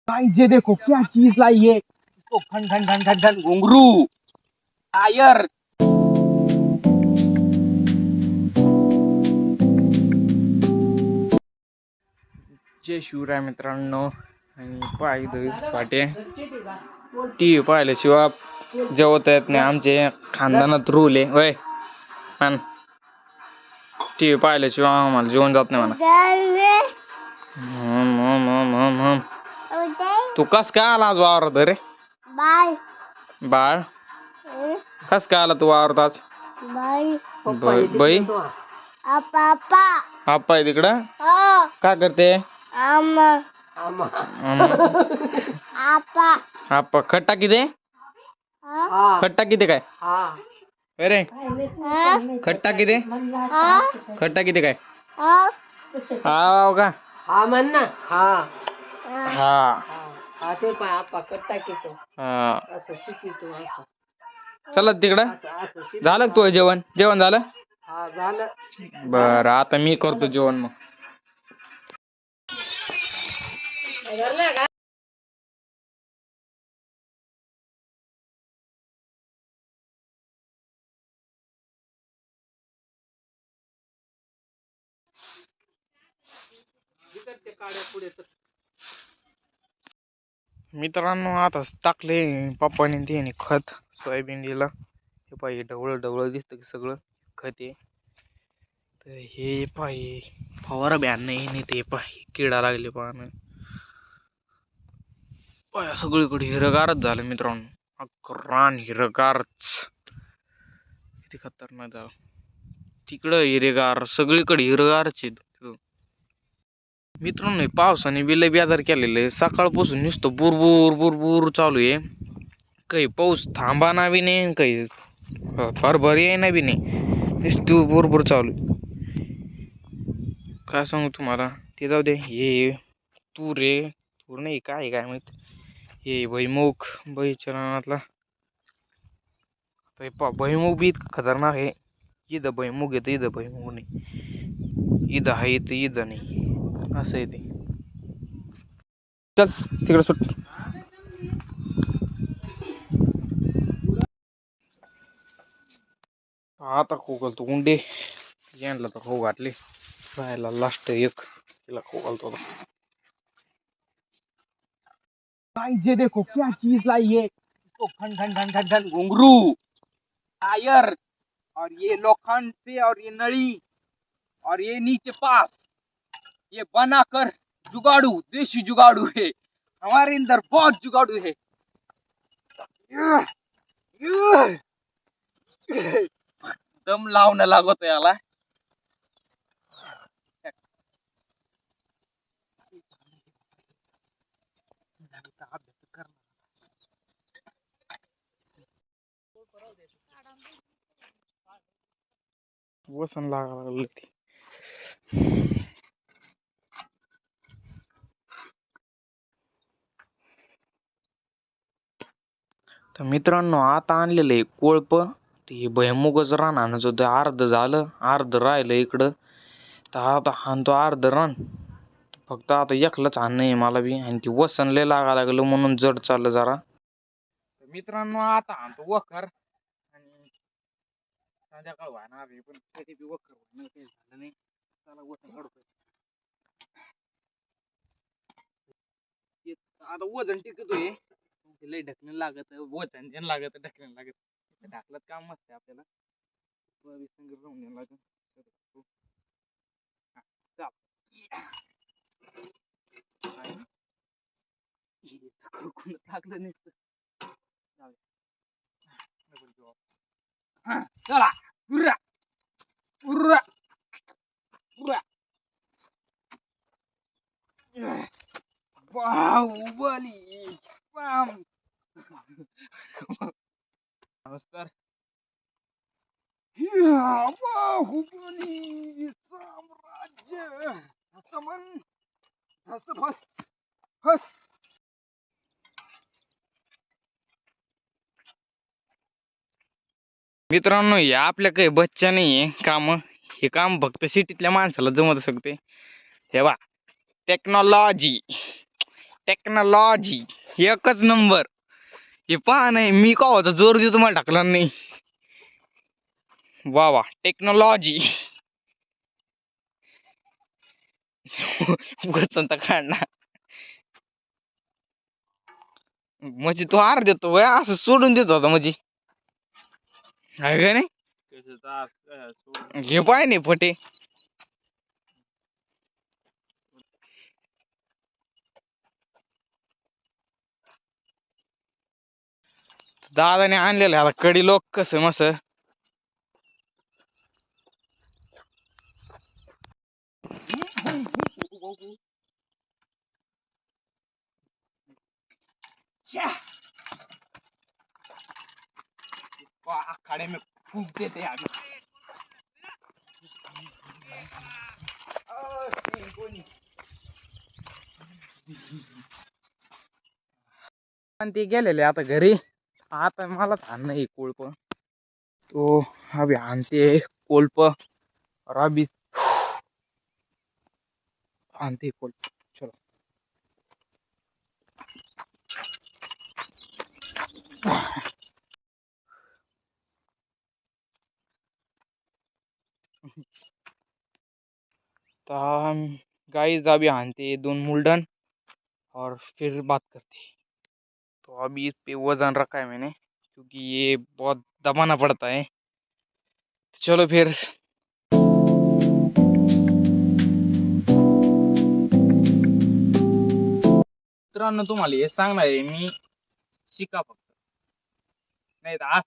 Guys ये देखो क्या चीज लाई है, इसको घन घन घन घन घन घुंघरू टायर। जय शिवराय मित्रांनो, आणि पाहिजे फाटे टीव्ही पाहिल्याशिवाय जेवता येत नाही. आमचे खानदानात रूल आहे. होय पण टीव्ही पाहिल्याशिवाय आम्हाला जेवण जात नाही म्हणा. तू कस काय आला आज वावरात रे? बाळ कस काय आला तू वावरात आज? बाई आप्पा आहे तिकडं. काय करते? आप्पा खट्टा किती? खट्टा किती काय? अरे खट्टा किती? खट्टा किती काय? हा का? हा म्हण ना. हा हा हा ते पाय आप्पा कट्टा कितो हा. असं शिकितो असं. चला तिकडं. असं शिक. झालं का तुझं जेवण? जेवण झालं? हा झालं. बरं आता मी करतो जेवण मग. मित्रांनो आता टाकले पप्पाने त्याने खत सोयाबीन दिला. हे पाहिजे ढवळ ढवळ दिसतं की सगळं खत आहे. तर हे पाहिजे फवारा ब्यान नाही ते पाहिजे किडा लागले पाहणं पाय सगळीकडे हिरगारच झालं मित्रांनो. अकरान हिरगारच किती खतरनाक झालं. तिकडं हिरगार सगळीकडे हिरगारच आहे मित्रांनो. पावसाने बिल बेजार केलेलं आहे. सकाळपासून नुसतं बुरबुर बुरबुर चालू आहे. काही पाऊस थांबाना बी नाही, काही भरभर येईना बी नाही, नुसतं बुरबुर चालू आहे. काय सांगू तुम्हाला. ते जाऊ दे. हे तूर आहे, तूर नाही काय काय माहित. हे भुईमुग बळीच्या रानातला भुईमुग बी इतकं खतरनाक आहे. इथं भुईमुग येतं, इथं भुईमुग नाही. इथं आहे इथं इथं नाही, असं आहे ते. चल तिकडे सुट. आता खो घालतो उंडे यांना तर खो घातले. राहायला लास्ट एक तिला खो घालतो. गाइस ये देखो क्या चीज लाई है, इसको घन घन घन घन घन घुंघरू टायर, और ये लोखंड से और ये नली और ये नीचे पास ये बनाकर जुगाड़ू देसी जुगाड़ू है. हमारे अंदर बहुत जुगाड़ू है. दम लावणं लागत याला. वसन लागलं ते. तर मित्रांनो आता आणलेलं आहे कोळप. ते भुईमुगच रान आणायचं होतं. अर्ध झालं, अर्ध राहिलं इकडं. तर आता हाणतो अर्ध रान. फक्त आता एकलंच आणणं आहे मला बी, आणि ती वसन लय लागा लागलं म्हणून जड चाललं जरा. मित्रांनो आता आणतो वखर, आणि संध्याकाळ वाहणार आहे पण कधी बी वखर नाही झालं नाही. चला वसन काढतोय. आता वजन टिकतोय, लय ढकलून लागत, वजन जन लागत, ढकलून लागत. ढकलत काम मस्त आहे आपल्याला. राहून लागत. लागलं नसतं. चला उर्रा उर्रा उर्रा. बाहुबली साम. नमस्कार. बाहुबली साम्राज्य असं म्हण, असं बस बस. मित्रांनो हे आपल्या काही बच्चा नाहीये काम. हे काम फक्त सिटीतल्या माणसाला जमत शकते. हे बा टेक्नॉलॉजी टेक्नॉलॉजी एकच नंबर. हे पहा नाही मी का होता जोर देऊ तुम्हाला टाकला नाही. वा वा टेक्नॉलॉजी. उगाच काढणार म्हणजे तो हार देतो वय असं सोडून देत होता म्हणजे आहे का नाही. घे पाय नाही फटे. दादाने आणलेलं आहे आता कडी लोक कसं मस. खड़े में फूस देते आगे. ते गेलेले आता घरी. आता मला आणणं आहे कोळप. तो अभि आणते कोळप. राबी आणते कोळप. चलो गाइस अभी आणते 2 मुल्डन और फिर बात करते. तो अभी इस पे वजन रखा है मैंने क्योंकि ये बहुत दबाना पड़ता है. चलो फिर. मित्रांनो तुम्हाला हे सांगणार आहे मी शिका फक्त नाही तर